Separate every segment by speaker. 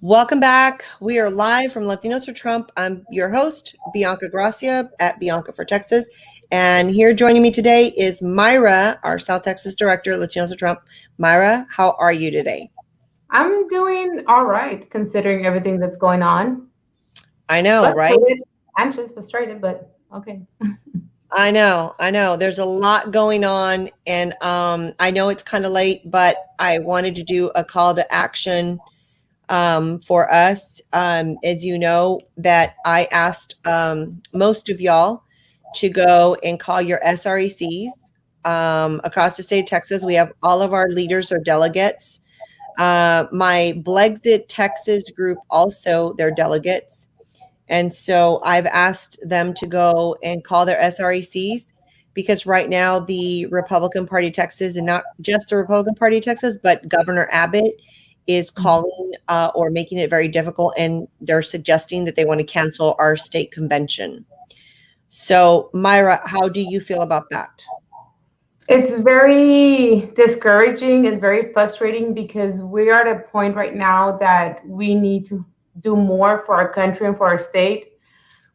Speaker 1: Welcome back. We are live from Latinos for Trump. I'm your host, Bianca Gracia at Bianca for Texas. And here joining me today is Myra, our South Texas director, Latinos for Trump. Myra, how are you today?
Speaker 2: I'm doing all right considering everything that's going on.
Speaker 1: I know, right?
Speaker 2: Frustrated, anxious, frustrated, but okay.
Speaker 1: I know. There's a lot going on, and I know it's kind of late, but I wanted to do a call to action for us. As you know, that I asked most of y'all to go and call your SRECs across the state of Texas. We have all of our leaders or delegates. My Blexit Texas group also, they're delegates. And so I've asked them to go and call their SRECs because right now the Republican Party of Texas, and not just the Republican Party of Texas, but Governor Abbott is calling or making it very difficult, and they're suggesting that they want to cancel our state convention. So, Myra, how do you feel about that?
Speaker 2: It's very discouraging. It's very frustrating because we are at a point right now that we need to do more for our country and for our state.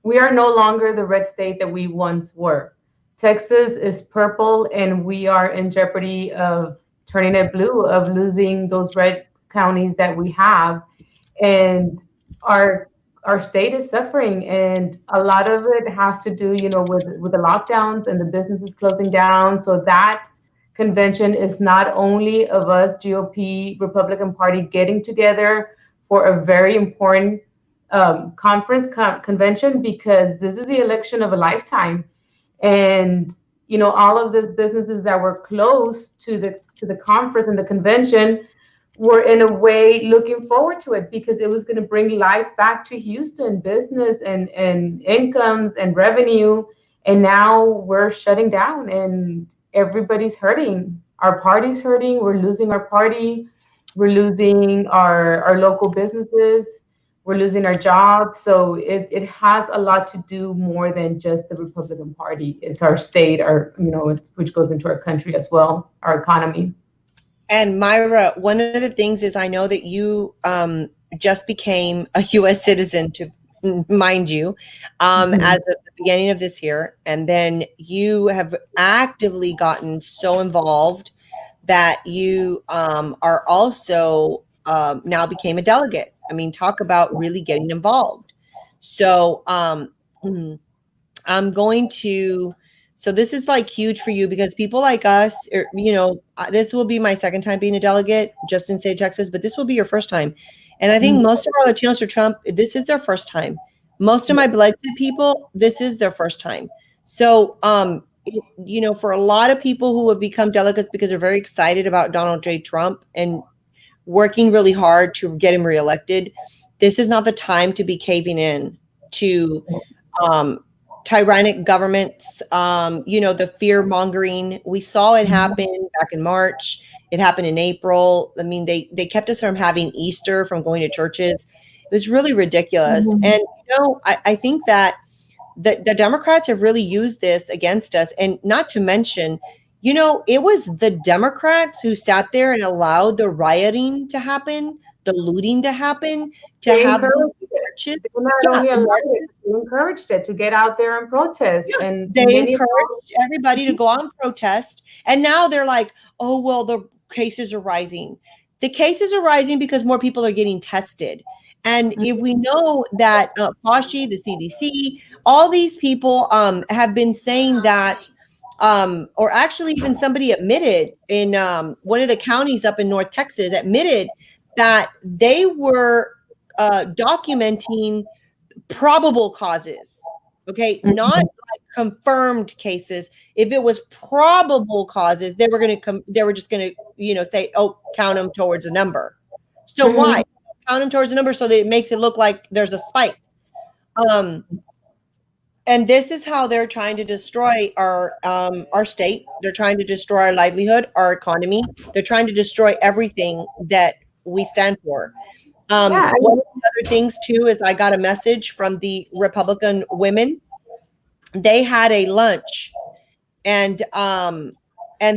Speaker 2: We are no longer the red state that we once were. Texas is purple, and we are in jeopardy of turning it blue, of losing those red counties that we have. And our our state is suffering, and a lot of it has to do, with the lockdowns and the businesses closing down. So that convention is not only of us GOP Republican Party getting together for a very important convention, because this is the election of a lifetime. And all of these businesses that were close to the conference and the convention were in a way looking forward to it, because it was going to bring life back to Houston, business and incomes and revenue. And now we're shutting down, and everybody's hurting. Our party's hurting. We're losing our party. We're losing our local businesses. We're losing our jobs. So it has a lot to do more than just the Republican Party. It's our state, which goes into our country as well, our economy.
Speaker 1: And Myra, one of the things is I know that you just became a U.S. citizen, to mind you, as of the beginning of this year. And then you have actively gotten so involved that you are also now became a delegate. I mean, talk about really getting involved. So I'm going to, so this is like huge for you because people like us, this will be my second time being a delegate just in state of Texas, but this will be your first time. And I think most of our Latinos for Trump, this is their first time. Most of my Blexit people, this is their first time. So, for a lot of people who have become delegates because they're very excited about Donald J. Trump and working really hard to get him reelected, this is not the time to be caving in to tyrannic governments, the fear mongering. We saw it happen back in March. It happened in April. I mean, they kept us from having Easter, from going to churches. It was really ridiculous. And, I think that the Democrats have really used this against us. And not to mention, it was the Democrats who sat there and allowed the rioting to happen, the looting to happen, to have
Speaker 2: marches. They not only allowed it, they encouraged it to get out there and protest.
Speaker 1: Yeah,
Speaker 2: and
Speaker 1: they encouraged everybody to go out and protest. And now they're like, oh, well, the cases are rising. The cases are rising because more people are getting tested. And if we know that Fauci, the CDC, all these people have been saying that, or actually even somebody admitted in one of the counties up in North Texas admitted that they were documenting probable causes. Okay, not like confirmed cases. If it was probable causes, they were just going to, say, oh, count them towards a number. So why count them towards a number? So that it makes it look like there's a spike. And this is how they're trying to destroy our state. They're trying to destroy our livelihood, our economy. They're trying to destroy everything that we stand for. One of the other things too is I got a message from the Republican women. They had a lunch, and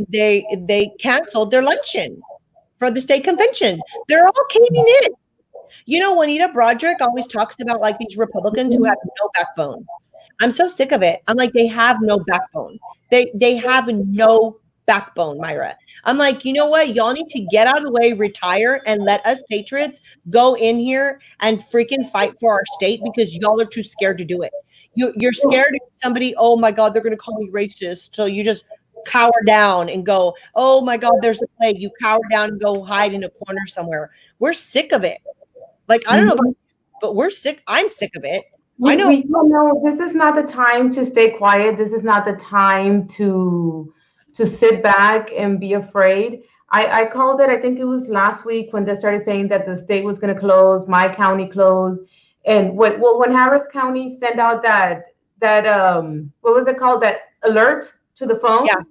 Speaker 1: they canceled their luncheon for the state convention. They're all caving in. You know, Juanita Broderick always talks about like these Republicans who have no backbone. I'm so sick of it. I'm like, they have no backbone. They have no backbone, Myra. I'm like, you know what? Y'all need to get out of the way, retire, and let us patriots go in here and freaking fight for our state because y'all are too scared to do it. You're scared of somebody, oh my God, they're gonna call me racist. So you just cower down and go, oh my God, there's a plague. You cower down and go hide in a corner somewhere. We're sick of it. Like, I don't know about you, but we're sick. I'm sick of it. I know.
Speaker 2: This is not the time to stay quiet. This is not the time to sit back and be afraid. I called it, I think it was last week when they started saying that the state was going to close, my county closed. And when Harris County sent out that what was it called? That alert to the phones.
Speaker 1: Yeah.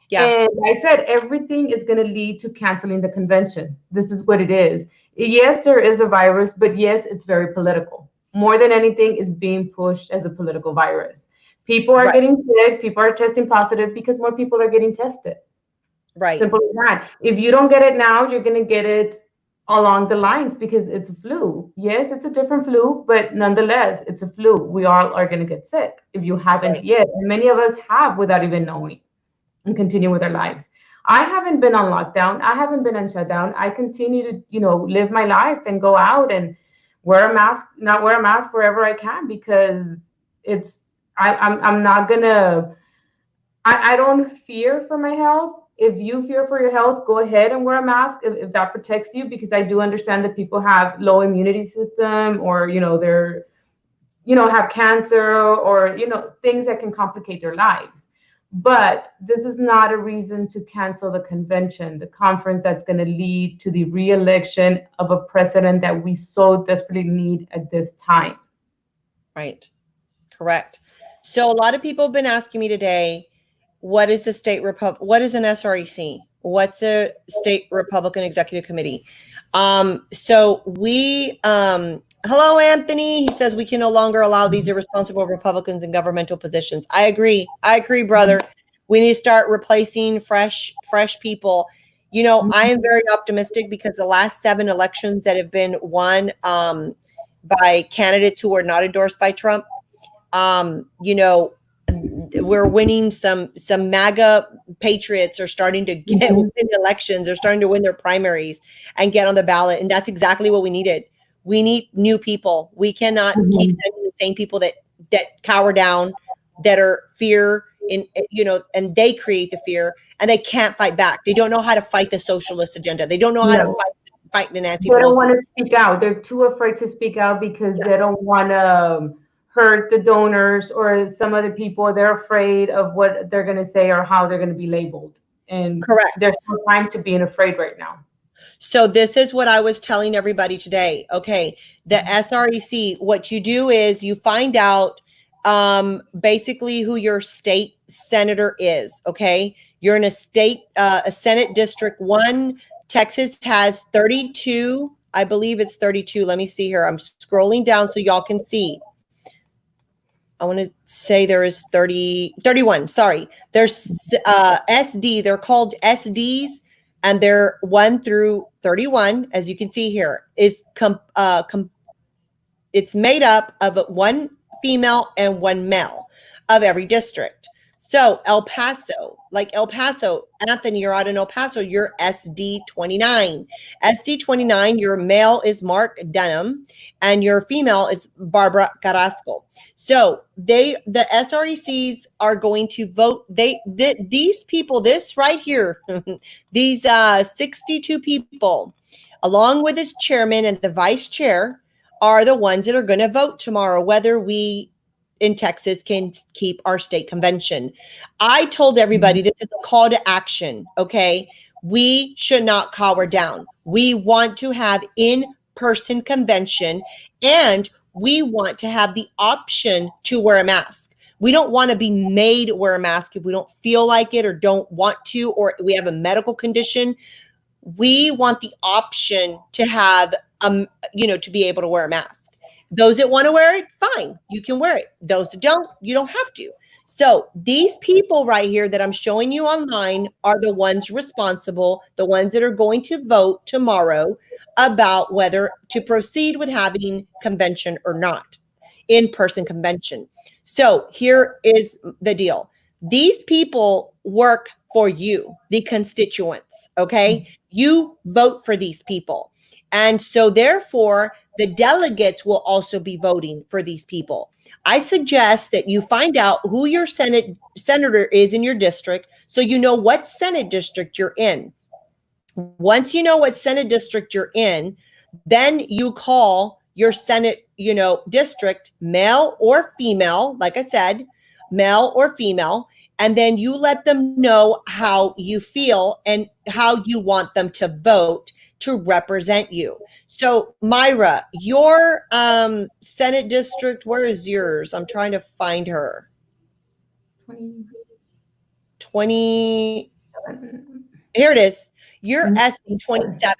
Speaker 1: Yeah.
Speaker 2: And I said, everything is going to lead to canceling the convention. This is what it is. Yes, there is a virus, but yes, it's very political. More than anything, it's being pushed as a political virus. People are getting sick. People are testing positive because more people are getting tested.
Speaker 1: Right.
Speaker 2: Simple as that. If you don't get it now, you're going to get it along the lines because it's a flu. Yes, it's a different flu, but nonetheless, it's a flu. We all are going to get sick if you haven't yet. And many of us have without even knowing, and continue with our lives. I haven't been on lockdown. I haven't been on shutdown. I continue to, live my life and go out and wear a mask, not wear a mask wherever I can because I'm not gonna, I don't fear for my health. If you fear for your health, go ahead and wear a mask if that protects you, because I do understand that people have low immunity system or, they're, have cancer or, things that can complicate their lives. But this is not a reason to cancel the convention, the conference that's going to lead to the re-election of a president that we so desperately need at this time.
Speaker 1: Right. Correct. So a lot of people have been asking me today, what is the state what is an SREC? What's a state Republican Executive Committee? So we hello, Anthony. He says we can no longer allow these irresponsible Republicans in governmental positions. I agree, brother. We need to start replacing fresh people. I am very optimistic because the last 7 elections that have been won by candidates who are not endorsed by Trump, we're winning some MAGA patriots are starting to win elections. They're starting to win their primaries and get on the ballot. And that's exactly what we needed. We need new people. We cannot keep sending the same people that cower down, that are fear and they create the fear and they can't fight back. They don't know how to fight the socialist agenda. They don't know how to fight the Nancy Pelosi.
Speaker 2: They don't want to speak out. They're too afraid to speak out because they don't want to hurt the donors or some other people. They're afraid of what they're going to say or how they're going to be labeled. And
Speaker 1: correct.
Speaker 2: There's no time to being afraid right now.
Speaker 1: So this is what I was telling everybody today. Okay, the SREC, what you do is you find out basically who your state senator is. Okay, you're in a state, a Senate District 1. Texas has 32. I believe it's 32. Let me see here. I'm scrolling down so y'all can see. I want to say there is 31. Sorry. There's SD. They're called SDs, and they're 1 through 31. As you can see here, it's made up of 1 female and 1 male of every district. So El Paso, Anthony, you're out in El Paso, you're SD 29. SD 29, your male is Mark Denham, and your female is Barbara Carrasco. So the SRECs are going to vote. These people, this right here, these 62 people, along with his chairman and the vice chair, are the ones that are going to vote tomorrow, whether we in Texas can keep our state convention. I told everybody this is a call to action. Okay. We should not cower down. We want to have in-person convention, and we want to have the option to wear a mask. We don't want to be made wear a mask if we don't feel like it or don't want to, or we have a medical condition. We want the option to have, to be able to wear a mask. Those that want to wear it, fine, you can wear it. Those that don't, you don't have to. So these people right here that I'm showing you online are the ones responsible, the ones that are going to vote tomorrow about whether to proceed with having convention or not, in-person convention. So here is the deal. These people work for you, the constituents, okay? You vote for these people. And so therefore, the delegates will also be voting for these people. I suggest that you find out who your senator is in your district so you know what Senate district you're in. Once you know what Senate district you're in, then you call your Senate, district, male or female, like I said, male or female, and then you let them know how you feel and how you want them to vote to represent you. So, Myra, your Senate district, where is yours? I'm trying to find her. 20. Here it is. You're SD 27.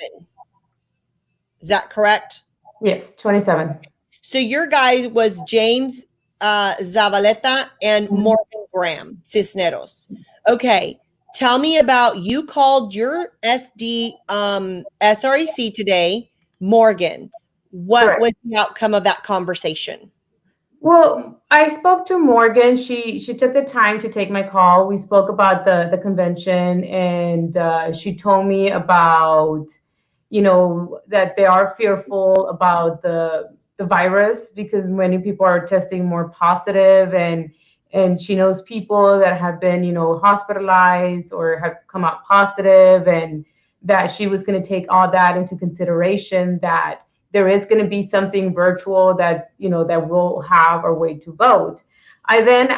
Speaker 1: Is that correct?
Speaker 2: Yes, 27.
Speaker 1: So your guy was James Zavaleta and Morgan Graham Cisneros. Okay. Tell me about, you called your SD SREC today, Morgan. What
Speaker 2: Correct.
Speaker 1: was the outcome of that conversation?
Speaker 2: Well, I spoke to Morgan. She took the time to take my call. We spoke about the convention, and she told me about, that they are fearful about the virus because many people are testing more positive, and she knows people that have been, hospitalized or have come out positive, and that she was going to take all that into consideration, that there is going to be something virtual that, that will have a way to vote. I then,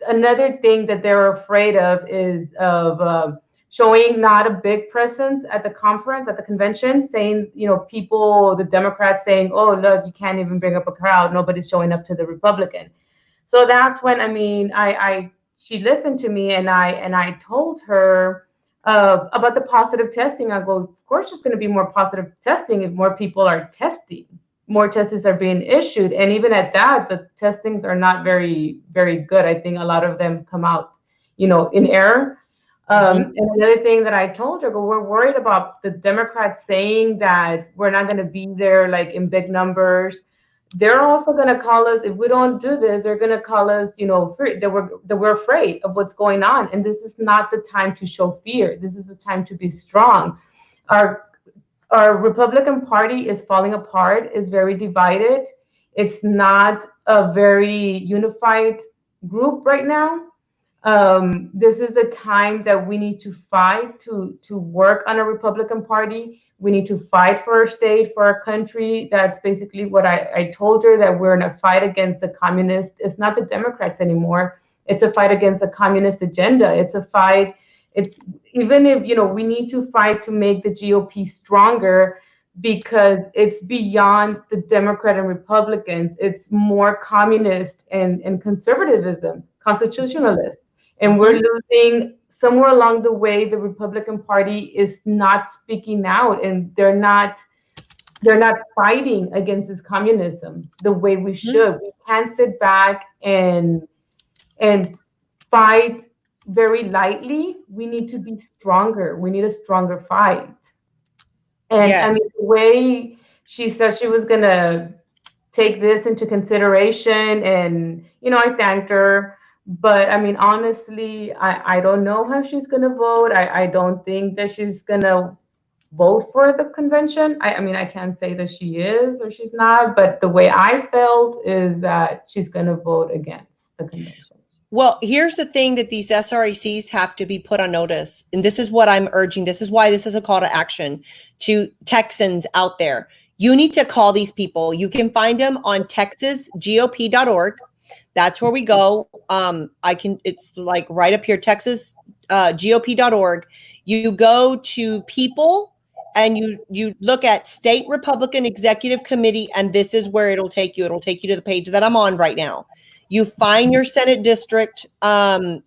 Speaker 2: another thing that they're afraid of is of showing not a big presence at the conference, at the convention, saying, people, the Democrats saying, oh, look, you can't even bring up a crowd. Nobody's showing up to the Republican. So that's when, she listened to me, and I told her about the positive testing. I go, of course, there's going to be more positive testing if more people are testing. More tests are being issued, and even at that, the testings are not very, very good. I think a lot of them come out, in error. And another thing that I told her, we're worried about the Democrats saying that we're not going to be there like in big numbers. They're also going to call us, if we don't do this, they're going to call us, that we're afraid of what's going on. And this is not the time to show fear. This is the time to be strong. Our Republican Party is falling apart, is very divided. It's not a very unified group right now. This is the time that we need to fight to work on a Republican Party. We need to fight for our state, for our country. That's basically what I told her, that we're in a fight against the communist. It's not the Democrats anymore. It's a fight against the communist agenda. It's a fight. It's even if, we need to fight to make the GOP stronger, because it's beyond the Democrat and Republicans. It's more communist and conservatism, constitutionalist. And we're losing somewhere along the way. The Republican Party is not speaking out, and they're not fighting against this communism the way we should. We can't sit back and fight very lightly. We need to be stronger. We need a stronger fight. And
Speaker 1: Yeah.
Speaker 2: the way she said she was gonna take this into consideration, and I thanked her. But honestly, I don't know how she's gonna vote. I don't think that she's gonna vote for the convention. I can't say that she is or she's not, but the way I felt is that she's gonna vote against the convention.
Speaker 1: Well, here's the thing that these SRECs have to be put on notice. And this is what I'm urging. This is why this is a call to action to Texans out there. You need to call these people. You can find them on texasgop.org. That's where we go. It's like right up here, texasgop.org. You go to people and you look at State Republican Executive Committee, and this is where it'll take you. It'll take you to the page that I'm on right now. You find your Senate district, SREC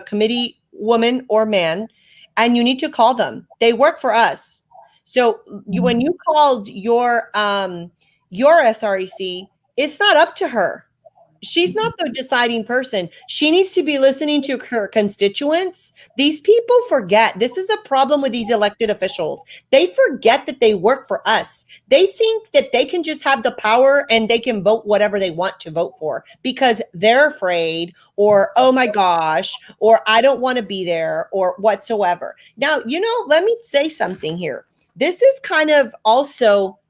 Speaker 1: committee woman or man, and you need to call them. They work for us. So when you called your SREC, It's not up to her. She's not the deciding person. She needs to be listening to her constituents. These people forget. This is the problem with these elected officials. They forget that they work for us. They think that they can just have the power and they can vote whatever they want to vote for because they're afraid, or, oh my gosh, or I don't want to be there, or whatsoever. Now, let me say something here. This is kind of also,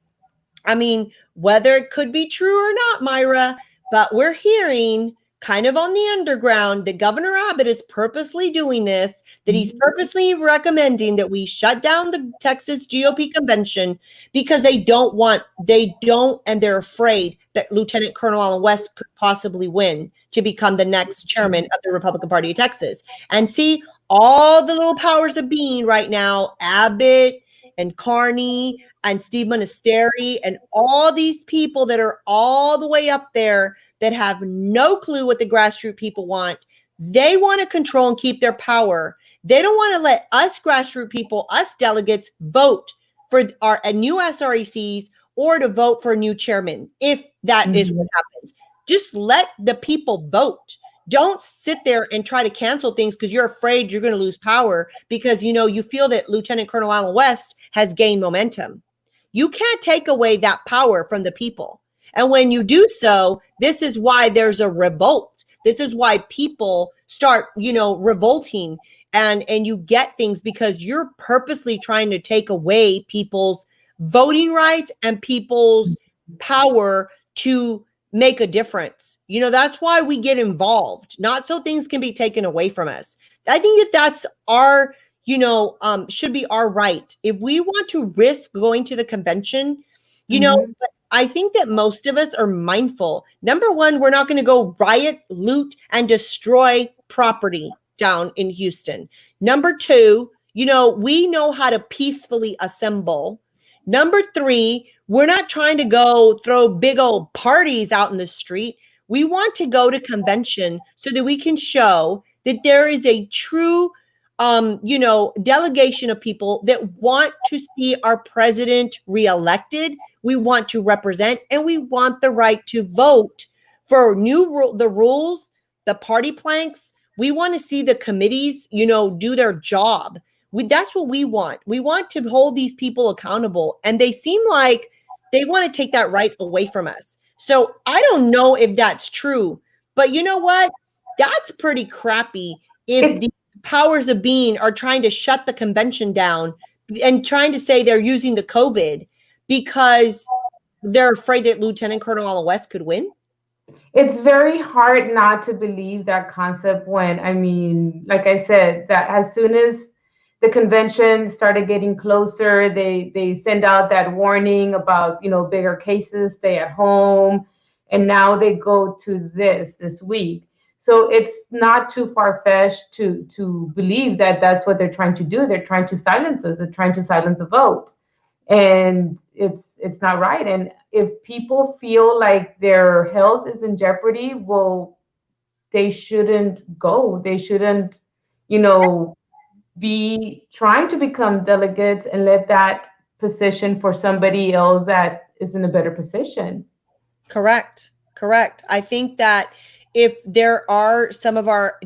Speaker 1: I mean, whether it could be true or not, Myra, but we're hearing kind of on the underground that Governor Abbott is purposely doing this, that he's purposely recommending that we shut down the Texas GOP convention because and they're afraid that Lieutenant Colonel Allen West could possibly win to become the next chairman of the Republican Party of Texas. And see, all the little powers of being right now, Abbott and Carney and Steve Monasteri and all these people that are all the way up there that have no clue what the grassroots people want. They want to control and keep their power. They don't want to let us grassroots people, us delegates, vote for our new SRECs or to vote for a new chairman, if that is what happens. Just let the people vote. Don't sit there and try to cancel things because you're afraid you're going to lose power because, you feel that Lieutenant Colonel Allen West has gained momentum. You can't take away that power from the people. And when you do so, this is why there's a revolt. This is why people start, revolting and you get things because you're purposely trying to take away people's voting rights and people's power to make a difference. That's why we get involved, not so things can be taken away from us. I think that's our, should be our right. If we want to risk going to the convention, but I think that most of us are mindful. Number one, we're not going to go riot, loot, and destroy property down in Houston. Number two, we know how to peacefully assemble. Number three, we're not trying to go throw big old parties out in the street. We want to go to convention so that we can show that there is a true, delegation of people that want to see our president reelected. We want to represent, and we want the right to vote for the rules, the party planks. We want to see the committees, do their job. That's what we want. We want to hold these people accountable, and they seem like they want to take that right away from us. So I don't know if that's true, but you know what? That's pretty crappy if the powers of being are trying to shut the convention down and trying to say they're using the COVID because they're afraid that Lieutenant Colonel Allen West could win.
Speaker 2: It's very hard not to believe that concept when, like I said, that as soon as the convention started getting closer, they send out that warning about, bigger cases, stay at home. And now they go to this week. So it's not too far-fetched to believe that that's what they're trying to do. They're trying to silence us. They're trying to silence a vote. And it's not right. And if people feel like their health is in jeopardy, well, they shouldn't go. They shouldn't, be trying to become delegates and let that position for somebody else that is in a better position.
Speaker 1: Correct. I think that if there are some of our,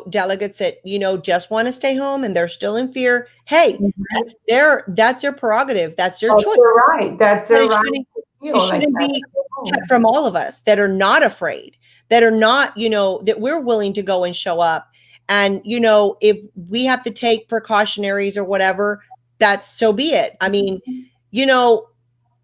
Speaker 1: delegates that, just want to stay home and they're still in fear, hey, that's their prerogative. That's their choice.
Speaker 2: Right. That's their right.
Speaker 1: It shouldn't be kept from all of us that are not afraid, that are not, that we're willing to go and show up. And, if we have to take precautionaries or whatever, that's so be it.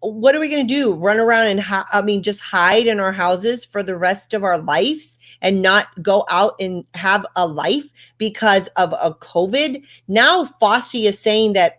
Speaker 1: What are we going to do? Run around and just hide in our houses for the rest of our lives and not go out and have a life because of a COVID? Now Fauci is saying that,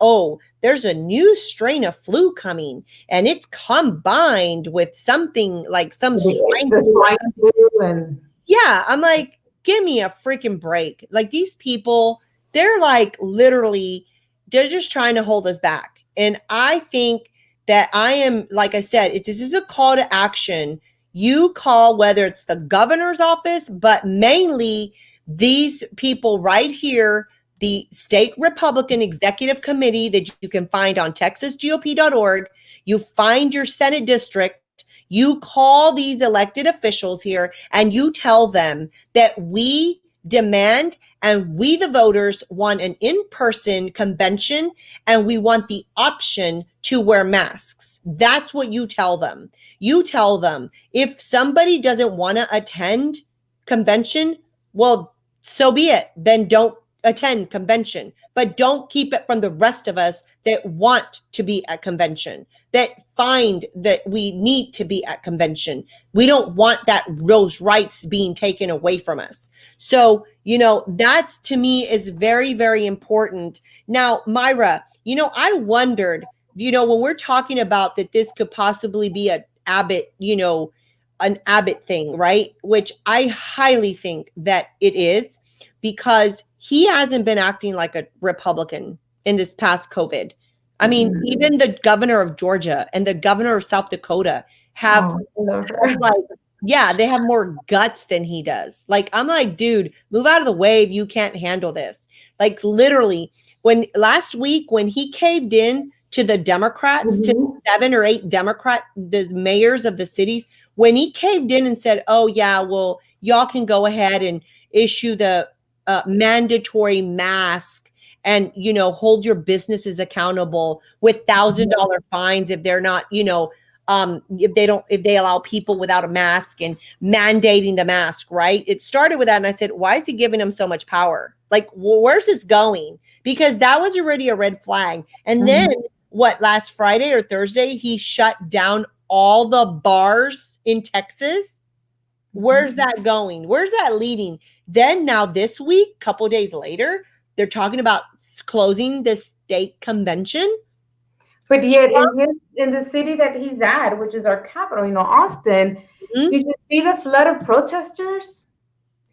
Speaker 1: there's a new strain of flu coming and it's combined with something like some swine flu. Yeah, I'm like, give me a freaking break. Like these people, they're like literally, they're just trying to hold us back. And I think that I am, like I said, this is a call to action. You call, whether it's the governor's office, but mainly these people right here, the state Republican executive committee that you can find on texasgop.org. You find your Senate district, You call these elected officials here and you tell them that we demand and we, the voters, want an in-person convention and we want the option to wear masks. That's what you tell them. You tell them if somebody doesn't want to attend convention, well, so be it. Then don't attend convention, but don't keep it from the rest of us that want to be at convention, that find that we need to be at convention. We don't want those rights being taken away from us. So, that's to me is very, very important. Now, Myra, I wondered, when we're talking about that this could possibly be an Abbott thing, right? Which I highly think that it is, because he hasn't been acting like a Republican in this past COVID. I mean, even the governor of Georgia and the governor of South Dakota have they have more guts than he does. Like, I'm like, dude, move out of the way if you can't handle this. Like, literally, when last week when he caved in to the Democrats, to 7 or 8 the mayors of the cities, when he caved in and said, oh yeah, well, y'all can go ahead and issue the mandatory mask and hold your businesses accountable with $1,000 fines if they're not if they allow people without a mask, and mandating the mask, right? It started with that, and I said, why is he giving them so much power? Like, where's this going? Because that was already a red flag. And then last Friday or Thursday, he shut down all the bars in Texas. Where's that going? Where's that leading? Then now this week, couple days later, they're talking about closing the state convention.
Speaker 2: But yet in the city that he's at, which is our capital, Austin, did you see the flood of protesters?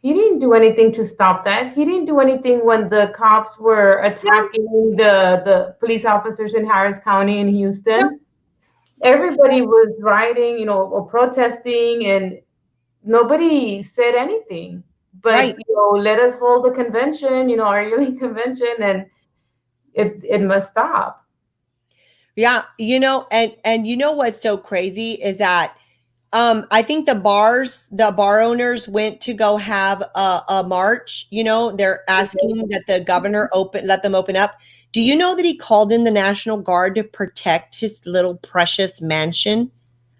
Speaker 2: He didn't do anything to stop that. He didn't do anything when the cops were attacking the police officers in Harris County in Houston. Everybody was rioting, or protesting, and nobody said anything. But let us hold the convention, our yearly convention, and it must stop.
Speaker 1: Yeah, and what's so crazy is that I think the bar owners went to go have a march. They're asking that the governor let them open up. Do you know that he called in the National Guard to protect his little precious mansion?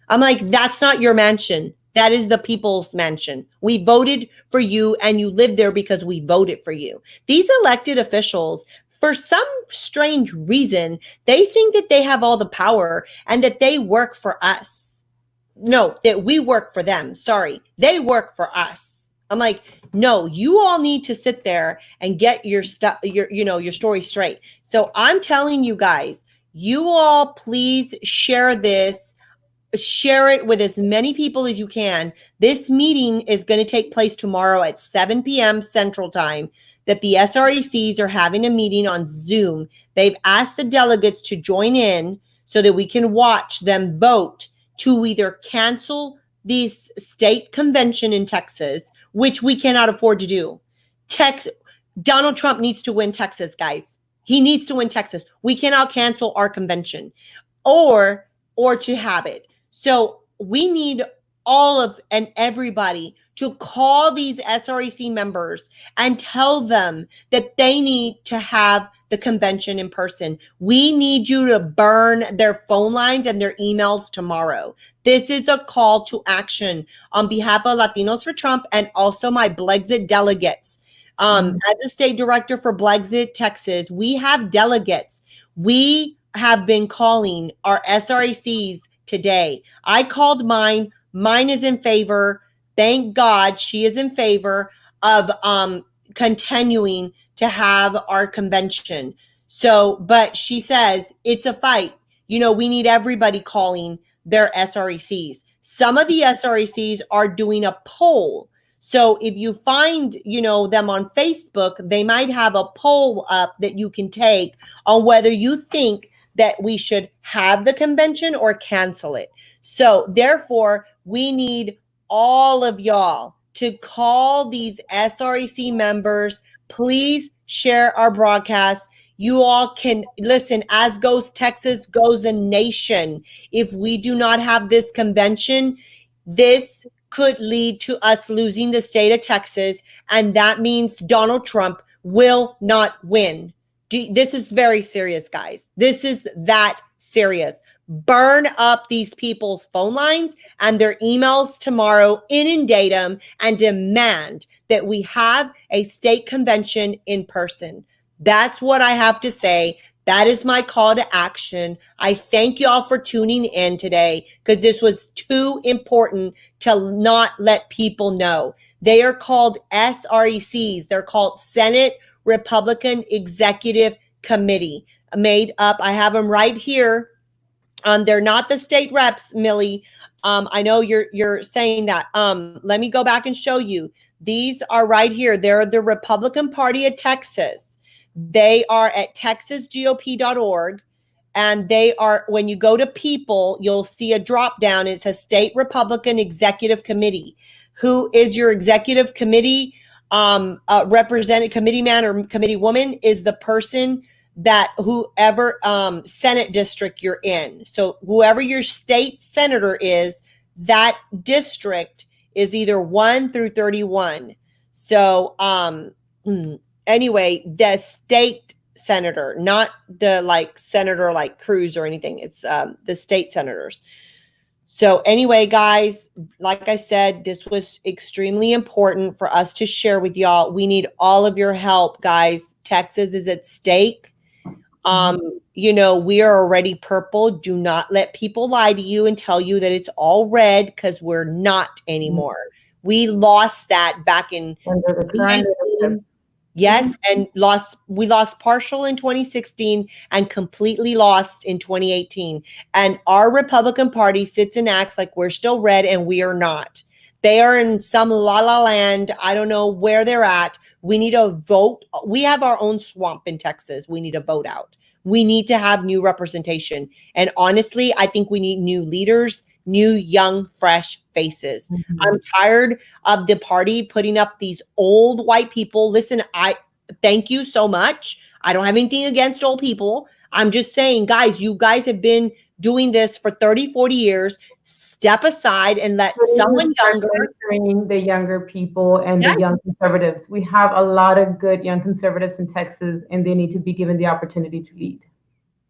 Speaker 1: I'm like, that's not your mansion. That is the people's mansion. We voted for you and you live there because we voted for you. These elected officials, for some strange reason, they think that they have all the power and that they work for us. No, that we work for them. Sorry, they work for us. I'm like, no, you all need to sit there and get your stuff, your story straight. So I'm telling you guys, you all please share this. Share it with as many people as you can. This meeting is going to take place tomorrow at 7 p.m. Central Time, that the SRECs are having a meeting on Zoom. They've asked the delegates to join in so that we can watch them vote to either cancel this state convention in Texas, which we cannot afford to do. Donald Trump needs to win Texas, guys. He needs to win Texas. We cannot cancel our convention or to have it. So we need all of and everybody to call these SREC members and tell them that they need to have the convention in person. We need you to burn their phone lines and their emails tomorrow. This is a call to action on behalf of Latinos for Trump and also my Blexit delegates. As a state director for Blexit, Texas, we have delegates. We have been calling our SRECs today. I called mine. Mine is in favor. Thank God she is in favor of continuing to have our convention. So, but she says it's a fight. We need everybody calling their SRECs. Some of the SRECs are doing a poll. So if you find, them on Facebook, they might have a poll up that you can take on whether you think that we should have the convention or cancel it. So therefore, we need all of y'all to call these SREC members. Please share our broadcast. You all can listen, as goes Texas, goes a nation. If we do not have this convention, this could lead to us losing the state of Texas. And that means Donald Trump will not win. This is very serious, guys. This is that serious. Burn up these people's phone lines and their emails tomorrow, inundate them, and demand that we have a state convention in person. That's what I have to say. That is my call to action. I thank y'all for tuning in today because this was too important to not let people know. They are called SRECs. They're called Senate Republican Executive Committee. Made up. I have them right here. They're not the state reps, Millie. I know you're saying that. Let me go back and show you. These are right here. They're the Republican Party of Texas. They are at texasgop.org. And they are, when you go to people, you'll see a drop down. It says State Republican Executive Committee. Who is your executive committee represented committee man or committee woman is the person that whoever Senate district you're in. So whoever your state senator is, that district is either 1 through 31. So anyway, the state senator, not the like senator like Cruz or anything. It's the state senators. So anyway, guys, like I said, this was extremely important for us to share with y'all. We need all of your help, guys. Texas is at stake. You know, we are already purple. Do not let people lie to you and tell you that it's all red because we're not anymore. We lost that back in
Speaker 2: under the current leadership.
Speaker 1: Yes, and we lost partial in 2016 and completely lost in 2018. And our Republican Party sits and acts like we're still red and we are not. They are in some la la land. I don't know where they're at. We need a vote. We have our own swamp in Texas. We need a vote out. We need to have new representation. And honestly, I think we need new leaders, new, young, fresh faces. I'm tired of the party putting up these old white people. Listen, I thank you so much. I don't have anything against old people. I'm just saying, guys, you guys have been doing this for 30, 40 years. Step aside and let someone younger.
Speaker 2: The younger people and the young conservatives. We have a lot of good young conservatives in Texas, and they need to be given the opportunity to lead.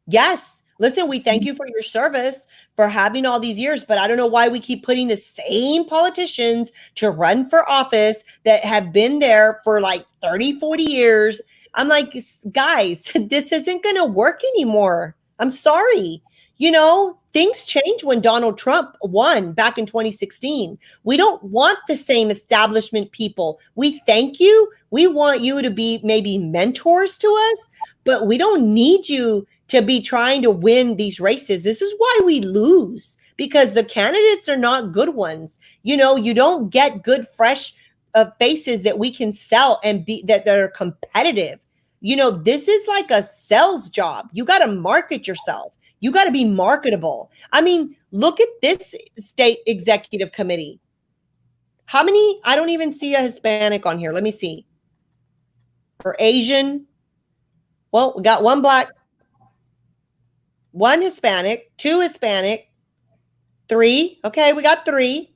Speaker 1: Yes. Listen, we thank you for your service, for having all these years, but I don't know why we keep putting the same politicians to run for office that have been there for like 30, 40 years. I'm like, guys, this isn't going to work anymore. I'm sorry. You know, things change when Donald Trump won back in 2016. We don't want the same establishment people. We thank you. We want you to be maybe mentors to us, but we don't need you to be trying to win these races. This is why we lose, because the candidates are not good ones. You know, you don't get good, fresh faces that we can sell and be that are competitive. You know, this is like a sales job. You got to market yourself. You got to be marketable. I mean, look at this state executive committee. How many? I don't even see a Hispanic on here. Let me see. Or Asian. Well, we got one black, one Hispanic, two Hispanic, three. Okay, we got three.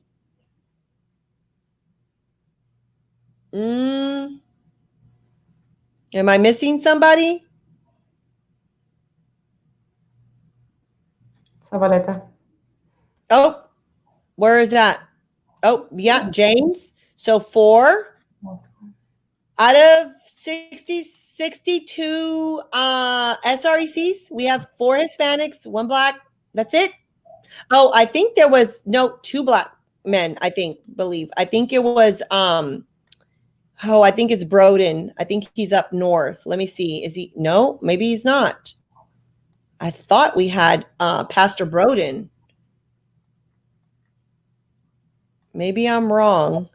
Speaker 1: Am I missing somebody?
Speaker 2: Zabaleta.
Speaker 1: Oh, where is that? Oh, yeah, James. So 4 out of 62 SRECs. We have 4 Hispanics, 1 black. That's it. Oh, I think there was 2 black men, I think it was I think it's Broden. I think he's up north. Let me see. Is he? No, maybe he's not. I thought we had Pastor Broden. Maybe I'm wrong.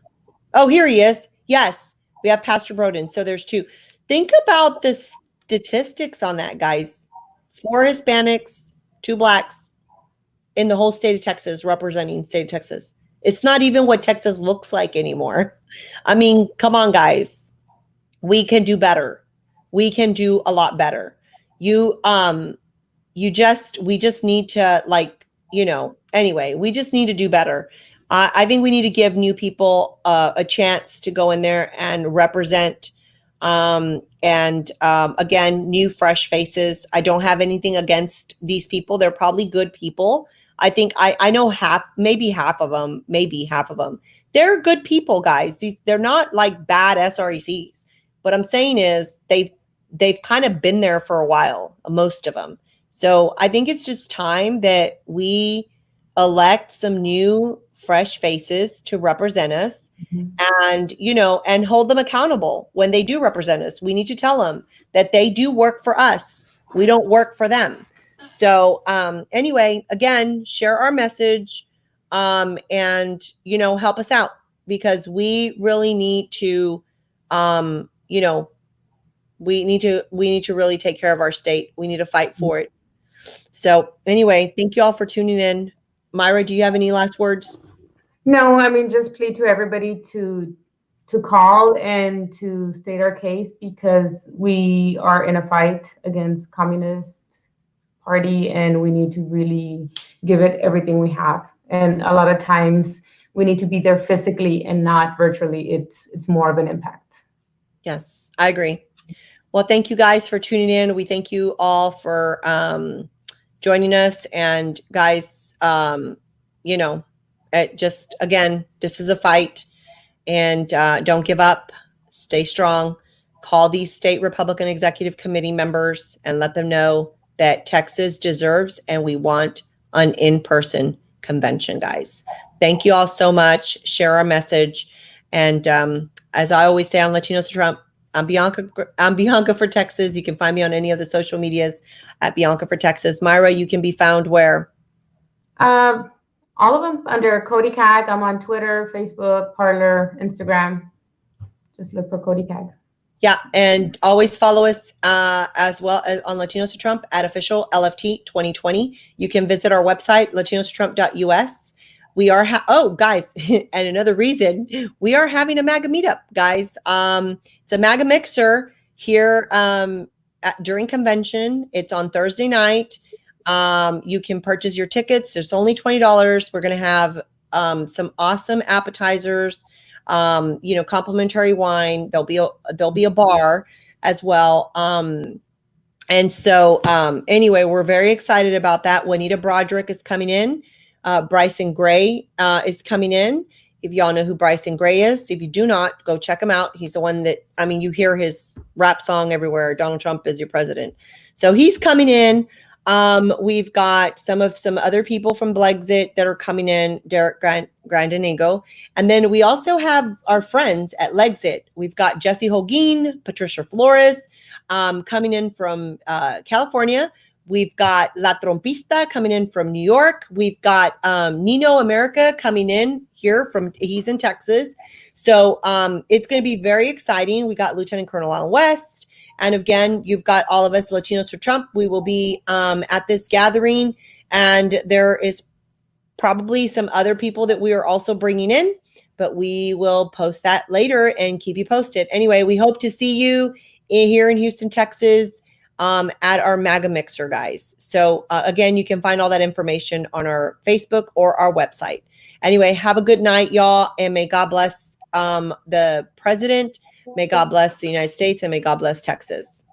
Speaker 1: Oh, here he is. Yes, we have Pastor Broden. So there's 2. Think about the statistics on that, guys. 4 Hispanics, 2 blacks in the whole state of Texas, representing state of Texas. It's not even what Texas looks like anymore. I mean, come on, guys. We can do better. We can do a lot better. you we just need to, like, anyway, we just need to do better. I think we need to give new people a chance to go in there and represent, and again, new fresh faces. I don't have anything against these people. They're probably good people. I think I know maybe half of them. They're good people, guys. They're not like bad SRECs. What I'm saying is they've kind of been there for a while, most of them. So I think it's just time that we elect some new, fresh faces to represent us, and and hold them accountable when they do represent us. We need to tell them that they do work for us. We don't work for them. So anyway, again, share our message, and help us out, because we really need to um, you know we need to really take care of our state. We need to fight for it. So anyway, thank you all for tuning in. Myra, do you have any last words?
Speaker 2: No, I mean, just plead to everybody to call and to state our case, because we are in a fight against communist party, and we need to really give it everything we have. And a lot of times we need to be there physically and not virtually. It's more of an impact.
Speaker 1: Yes, I agree. Well, thank you guys for tuning in. We thank you all for joining us. And guys, just again, this is a fight, and don't give up. Stay strong. Call these state Republican Executive Committee members and let them know that Texas deserves and we want an in-person convention, guys. Thank you all so much. Share our message. And as I always say on Latinos to Trump, I'm Bianca for Texas. You can find me on any of the social medias at Bianca for Texas. Myra, you can be found where?
Speaker 2: All of them under Cody Cag. I'm on Twitter, Facebook, Parler, Instagram. Just look for Cody Cag.
Speaker 1: Yeah, and always follow us as well as on Latinos to Trump at official LFT 2020. You can visit our website, latinostrump.us. We are, guys, and another reason, we are having a MAGA meetup, guys. It's a MAGA mixer here during convention. It's on Thursday night. You can purchase your tickets. There's only $20. We're going to have some awesome appetizers, complimentary wine. There'll be a bar as well. And so anyway, we're very excited about that. Juanita Broderick is coming in. Bryson Gray is coming in. If y'all know who Bryson Gray is, if you do not, go check him out. He's the one that, you hear his rap song everywhere. Donald Trump is your president. So he's coming in. We've got some other people from Blexit that are coming in, Derek Grandinigo. And then we also have our friends at Lexit. We've got Jesse Holguin, Patricia Flores coming in from California. We've got La Trompista coming in from New York. We've got Nino America coming in here he's in Texas. So it's going to be very exciting. We got Lieutenant Colonel Alan West. And again, you've got all of us Latinos for Trump. We will be at this gathering, and there is probably some other people that we are also bringing in, but we will post that later and keep you posted. Anyway, we hope to see you here in Houston, Texas, at our MAGA Mixer, guys. So again, you can find all that information on our Facebook or our website. Anyway, have a good night, y'all, and may God bless the president. May God bless the United States, and may God bless Texas.